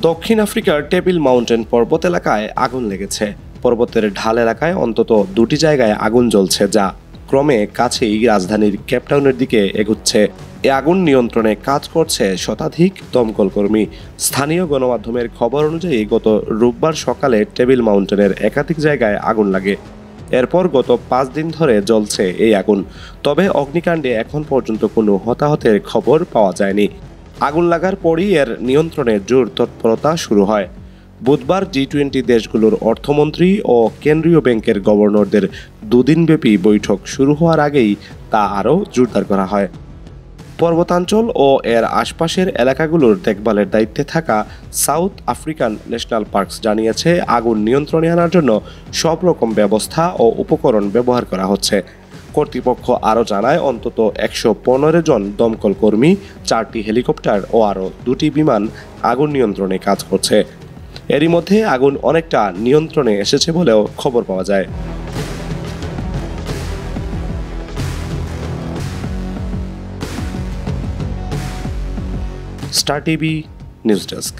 দক্ষিণ আফ্রিকার table mountain পর্বত এলাকায় আগুন লেগেছে। পর্বতের ঢাল এলাকায় অন্তত দুটি জায়গায় আগুন জ্বলছে, যা ক্রমে কাছেই রাজধানীর কেপটাউনের দিকে এগুচ্ছে। এ আগুন নিয়ন্ত্রণে কাজ করছে শতাধিক দমকল কর্মী। স্থানীয় গণমাধ্যমের খবর অনুযায়ী গত রোববার সকালে টেবিল মাউন্টেনের একাধিক জায়গায় আগুন লাগে। এরপর গত 5 দিন ধরে জ্বলছে এই আগুন। তবে অগ্নিকাণ্ডে এখন পর্যন্ত কোনো হতাহতের খবর পাওয়া যায়নি। আগুন লাগার পরই এর নিয়ন্ত্রণে জোর তৎপরতা শুরু হয়। বুধবার G20 দেশগুলোর অর্থমন্ত্রী ও কেন্দ্রীয় ব্যাংকের গভর্নরদের দুদিনব্যাপী বৈঠক শুরু হওয়ার আগেই তা আরও জোরদার করা হয়। পর্বতাঞ্চল ও এর আশপাশের এলাকাগুলোর দেখভালের দায়িত্বে থাকা সাউথ আফ্রিকান ন্যাশনাল পার্কস জানিয়েছে, আগুন নিয়ন্ত্রণে আনার জন্য সব রকম ব্যবস্থা ও উপকরণ ব্যবহার করা হচ্ছে। কর্তৃপক্ষ আরও জানায়, অন্তত 115 জন দমকল কর্মী, 4টি হেলিকপ্টার ও আরও 2টি বিমান আগুন নিয়ন্ত্রণে কাজ করছে। এরই মধ্যে আগুন অনেকটা নিয়ন্ত্রণে এসেছে বলেও খবর পাওয়া যায়। Star TV news desk.